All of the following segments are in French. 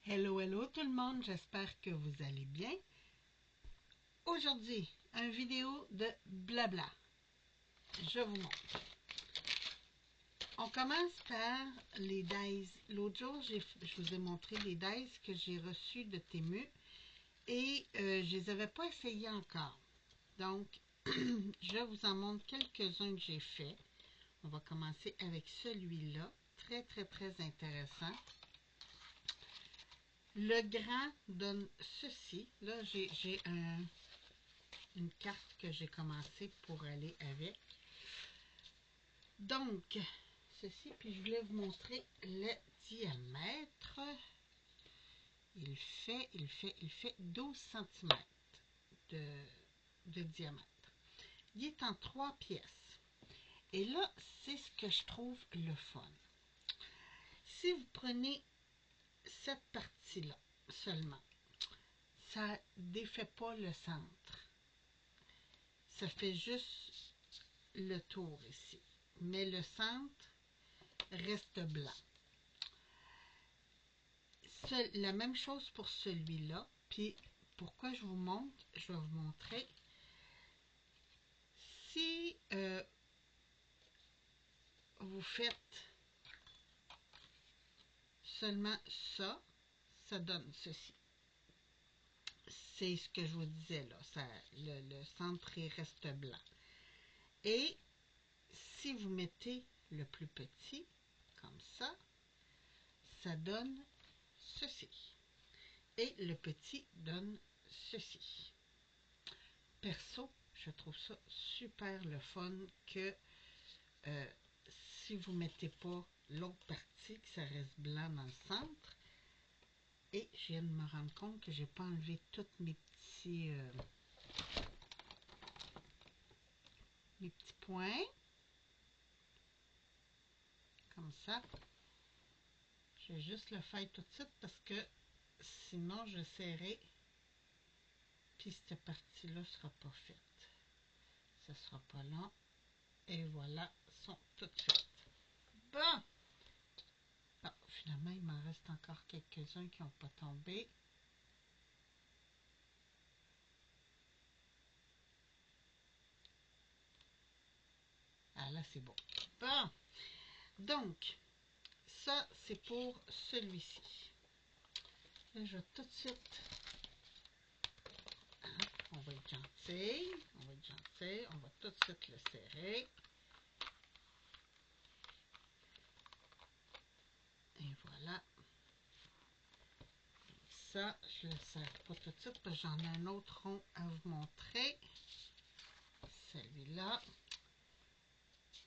Hello, hello tout le monde, j'espère que vous allez bien. Aujourd'hui, une vidéo de blabla. Je vous montre. On commence par les dies. L'autre jour, je vous ai montré les dies que j'ai reçus de Temu et je les avais pas essayés encore. Donc, je vous en montre quelques-uns que j'ai fait. On va commencer avec celui-là. Très, très, très intéressant. Le grand donne ceci. Là, j'ai une carte que j'ai commencé pour aller avec. Donc, ceci, puis je voulais vous montrer le diamètre. Il fait 12 cm de diamètre. Il est en 3 pièces. Et là, c'est ce que je trouve le fun. Si vous prenez cette partie-là seulement, ça ne défait pas le centre. Ça fait juste le tour ici. Mais le centre reste blanc. La même chose pour celui-là. Puis, pourquoi je vous montre? Je vais vous montrer. Si vous faites seulement ça, ça donne ceci. C'est ce que je vous disais là. Le centre reste blanc. Et si vous mettez le plus petit, comme ça donne ceci. Et le petit donne ceci. Perso, je trouve ça super le fun que si vous ne mettez pas l'autre partie, que ça reste blanc dans le centre. Et je viens de me rendre compte que je n'ai pas enlevé tous mes petits points. Comme ça. Je vais juste le faire tout de suite parce que sinon je serrai. Puis cette partie-là ne sera pas faite. Ça ne sera pas là. Et voilà, sont toutes faites. Bon! Ah, finalement, il m'en reste encore quelques-uns qui n'ont pas tombé. Ah là, c'est beau. Bon! Donc, ça, c'est pour celui-ci. Là, je vais tout de suite... Hein, on va être gentil. On va tout de suite le serrer. Et voilà. Ça, je ne le serre pas tout de suite parce que j'en ai un autre rond à vous montrer. Celui-là.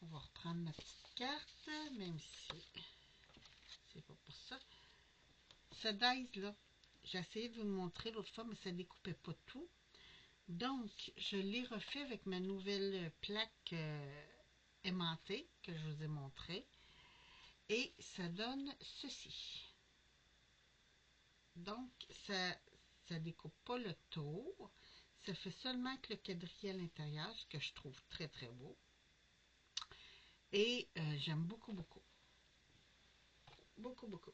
On va reprendre ma petite carte, même si c'est pas pour ça. Ce dice-là, j'ai essayé de vous le montrer l'autre fois, mais ça ne découpait pas tout. Donc, je l'ai refait avec ma nouvelle plaque aimantée que je vous ai montré. Et ça donne ceci. Donc, ça ne découpe pas le tour. Ça fait seulement que le quadrillé à l'intérieur, ce que je trouve très très beau. Et j'aime beaucoup, beaucoup. Beaucoup, beaucoup.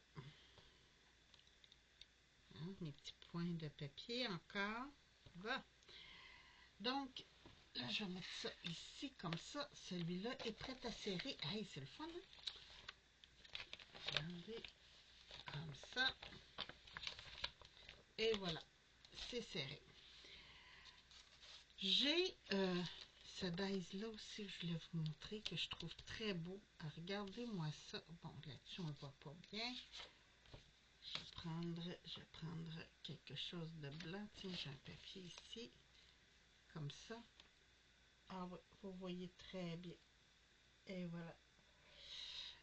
Hein, mes petits points de papier encore. Bon. Donc, là, je vais mettre ça ici comme ça. Celui-là est prêt à serrer. Hey, c'est le fun, hein? Regardez, comme ça. Et voilà, c'est serré. J'ai ce dice-là aussi que je voulais vous montrer, que je trouve très beau. Regardez-moi ça. Bon, là-dessus, on ne le voit pas bien. Je vais prendre quelque chose de blanc. Tiens, j'ai un papier ici. Comme ça. Ah oui, vous voyez très bien. Et voilà.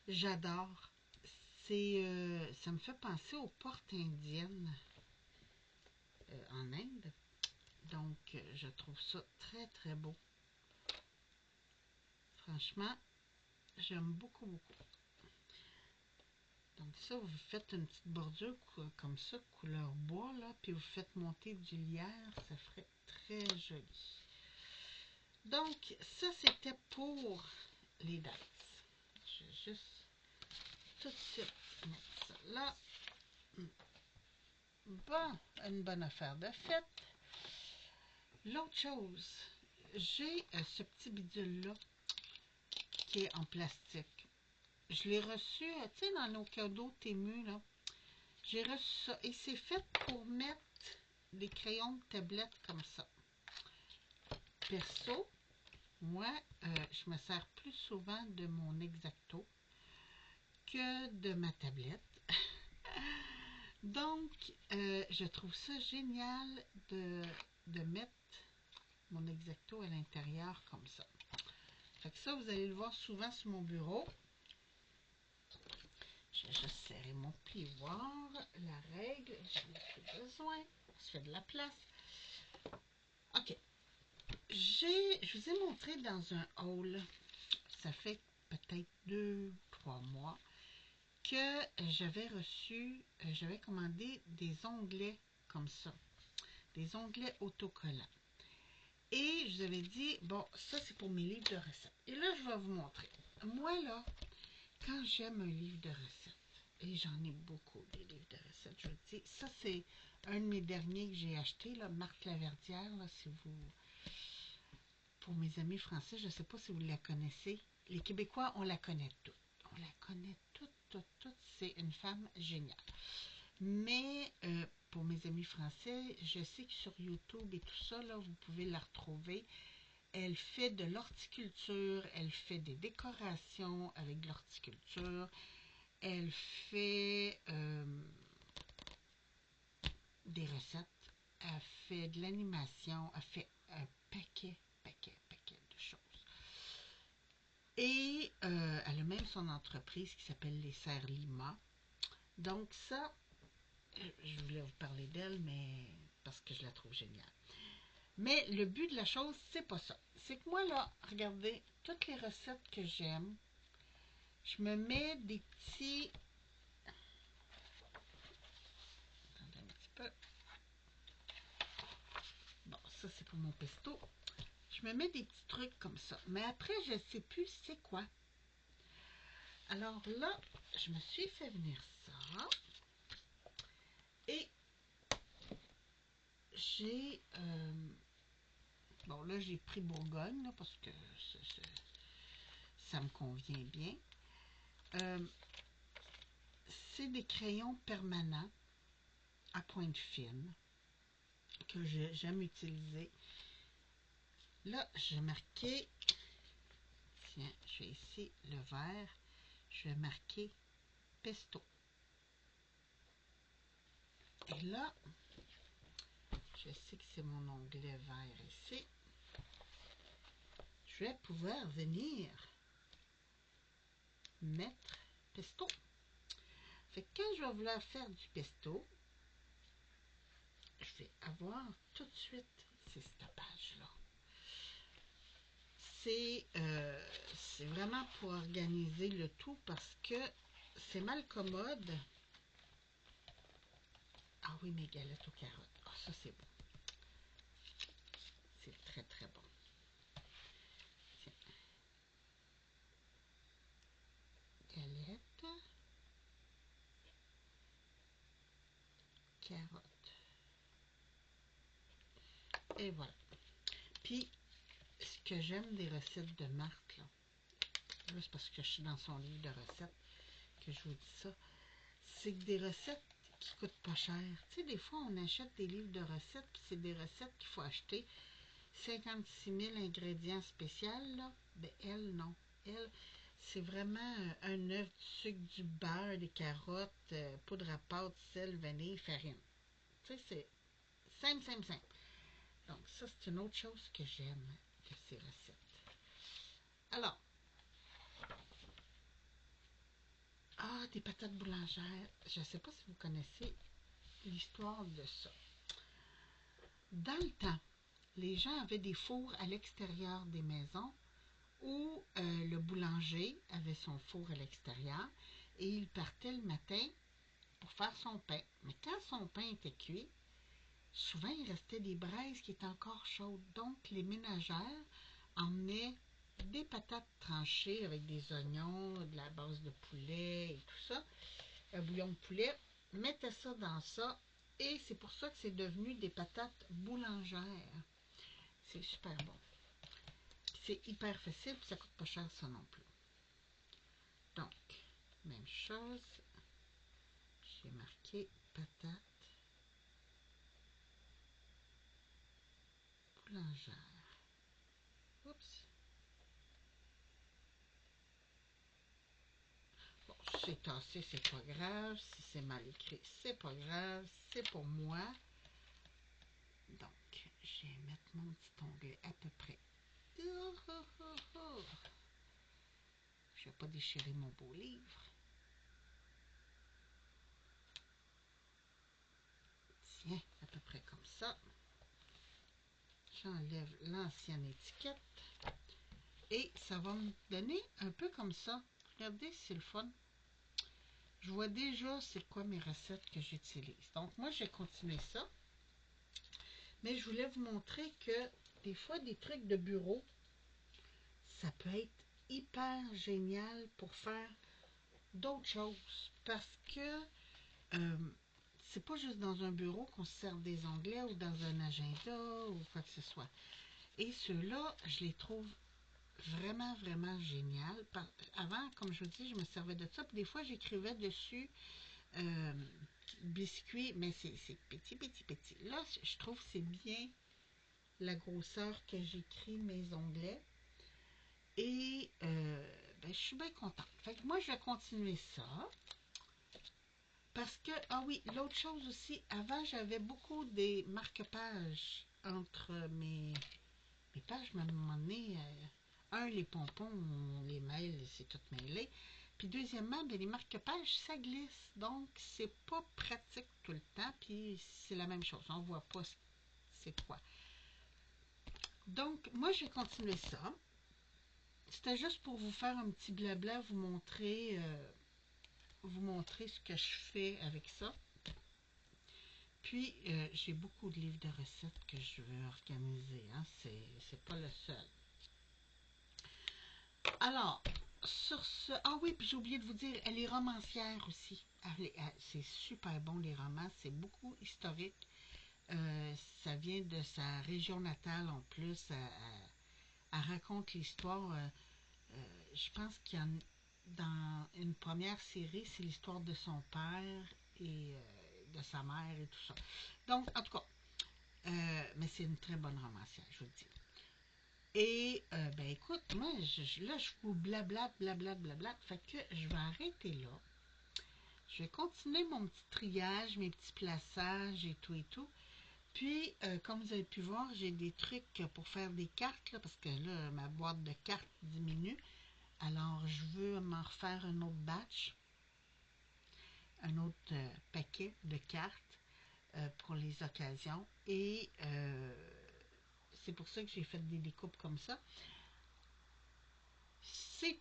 J'adore. Ça me fait penser aux portes indiennes en Inde. Donc, je trouve ça très, très beau. Franchement, j'aime beaucoup, beaucoup. Donc ça, vous faites une petite bordure comme ça, couleur bois, là, puis vous faites monter du lierre, ça ferait très joli. Donc, ça, c'était pour les dice. Je vais juste tout de suite mettre ça là. Bon, une bonne affaire de fête. L'autre chose, j'ai ce petit bidule-là qui est en plastique. Je l'ai reçu, tu sais, dans nos cadeaux Temu, là. J'ai reçu ça et c'est fait pour mettre des crayons de tablette comme ça. Perso, moi, je me sers plus souvent de mon X-Acto que de ma tablette. Donc, je trouve ça génial de mettre mon X-Acto à l'intérieur comme ça. Fait que ça, vous allez le voir souvent sur mon bureau. Je vais juste serrer mon plioir. La règle, j'en ai plus besoin. Ça fait de la place. OK. Je vous ai montré dans un haul, ça fait peut-être 2-3 mois, que j'avais commandé des onglets comme ça. Des onglets autocollants. Et je vous avais dit, bon, ça c'est pour mes livres de recettes. Et là, je vais vous montrer. Moi, là, quand j'aime un livre de recettes, et j'en ai beaucoup des livres de recettes, je vous dis, ça c'est un de mes derniers que j'ai acheté, là, Marthe Laverdière, là, si vous... Pour mes amis français, je ne sais pas si vous la connaissez. Les Québécois, on la connaît toute. On la connaît toute. C'est une femme géniale. Mais pour mes amis français, je sais que sur YouTube et tout ça, là, vous pouvez la retrouver. Elle fait de l'horticulture, elle fait des décorations avec de l'horticulture, elle fait des recettes, elle fait de l'animation, elle fait un paquet de choses. Et elle a même son entreprise qui s'appelle Les Serres Lima. Donc ça, je voulais vous parler d'elle, mais parce que je la trouve géniale. Mais le but de la chose, c'est pas ça. C'est que moi, là, regardez, toutes les recettes que j'aime, je me mets des petits... Attendez un petit peu. Bon, ça, c'est pour mon pesto. Je me mets des petits trucs comme ça. Mais après, je ne sais plus c'est quoi. Alors là, je me suis fait venir ça. Et j'ai... bon, là, j'ai pris Bourgogne, là, parce que ça me convient bien. C'est des crayons permanents à pointe fine que j'aime utiliser. Là, j'ai marqué... Tiens, je vais ici, le vert. Je vais marquer pesto. Et là, je sais que c'est mon onglet vert ici. Je vais pouvoir venir mettre pesto. Fait que quand je vais vouloir faire du pesto, je vais avoir tout de suite ces stoppages-là. C'est vraiment pour organiser le tout parce que c'est mal commode. Ah oui, mes galettes aux carottes. Ah, ça c'est bon. C'est très très bon. Tiens. Galettes. Carottes. Et voilà. Puis, ce que j'aime des recettes de Marthe, là, juste parce que je suis dans son livre de recettes que je vous dis ça, c'est que des recettes qui coûtent pas cher. Tu sais, des fois, on achète des livres de recettes, puis c'est des recettes qu'il faut acheter 56 000 ingrédients spéciaux, là. Ben, elle, non. Elle, c'est vraiment un œuf, du sucre, du beurre, des carottes, poudre à pâte, sel, vanille, farine. Tu sais, c'est simple. Donc, ça, c'est une autre chose que j'aime de ces recettes. Alors, des patates boulangères. Je ne sais pas si vous connaissez l'histoire de ça. Dans le temps, les gens avaient des fours à l'extérieur des maisons où le boulanger avait son four à l'extérieur et il partait le matin pour faire son pain. Mais quand son pain était cuit, souvent il restait des braises qui étaient encore chaudes. Donc les ménagères emmenaient des patates tranchées avec des oignons, de la base de poulet et tout ça, un bouillon de poulet, mettaient ça dans ça Et c'est pour ça que c'est devenu des patates boulangères. C'est super bon. C'est hyper facile, puis ça coûte pas cher ça non plus. Donc, même chose. J'ai marqué patates boulangères. Oups. Bon, si c'est tassé, c'est pas grave. Si c'est mal écrit, c'est pas grave. C'est pour moi. Donc, je vais mettre mon petit onglet à peu près. Je vais pas déchirer mon beau livre. Tiens, à peu près comme ça. J'enlève l'ancienne étiquette. Et ça va me donner un peu comme ça. Regardez, c'est le fun. Je vois déjà c'est quoi mes recettes que j'utilise. Donc, moi, j'ai continué ça. Mais je voulais vous montrer que des fois, des trucs de bureau, ça peut être hyper génial pour faire d'autres choses. Parce que c'est pas juste dans un bureau qu'on se sert des onglets ou dans un agenda ou quoi que ce soit. Et ceux-là, je les trouve vraiment, vraiment génial. Avant, comme je vous dis, je me servais de ça. Puis des fois, j'écrivais dessus euh, biscuits, mais c'est petit, petit, petit. Là, je trouve que c'est bien la grosseur que j'écris mes onglets. Et ben, je suis bien contente. Fait que moi, je vais continuer ça. Parce que, ah oui, l'autre chose aussi, avant, j'avais beaucoup des marque-pages entre mes pages, même à un moment donné, les pompons, on les mêle, c'est tout mêlé. Puis deuxièmement, ben, les marque-pages, ça glisse. Donc, c'est pas pratique tout le temps. Puis c'est la même chose. On voit pas c'est quoi. Donc, moi, je vais continuer ça. C'était juste pour vous faire un petit blabla, vous montrer ce que je fais avec ça. Puis, j'ai beaucoup de livres de recettes que je veux organiser. Hein? C'est pas le seul. Alors, sur ce... Ah oui, puis j'ai oublié de vous dire, elle est romancière aussi. C'est super bon, les romans. C'est beaucoup historique. Ça vient de sa région natale en plus. Elle raconte l'histoire. Je pense qu'il y en dans une première série, c'est l'histoire de son père et de sa mère et tout ça. Donc, en tout cas, mais c'est une très bonne romancière, je vous le dis. Et, ben écoute, moi, là, je vous blabla, blabla, blabla. Fait que je vais arrêter là. Je vais continuer mon petit triage, mes petits plaçages et tout et tout. Puis, comme vous avez pu voir, j'ai des trucs pour faire des cartes, là, parce que là, ma boîte de cartes diminue. Alors, je veux m'en refaire un autre batch, un autre paquet de cartes pour les occasions. Et c'est pour ça que j'ai fait des découpes comme ça. C'est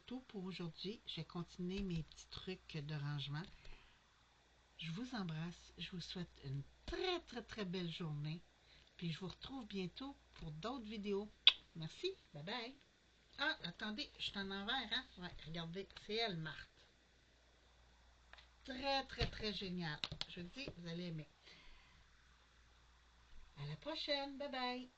tout pour aujourd'hui. Je vais continuer mes petits trucs de rangement. Je vous embrasse. Je vous souhaite une très, très, très belle journée. Puis je vous retrouve bientôt pour d'autres vidéos. Merci. Bye bye. Ah, attendez, je suis en envers, hein? Ouais, regardez, c'est elle, Marthe. Très, très, très génial. Je vous dis, vous allez aimer. À la prochaine. Bye bye.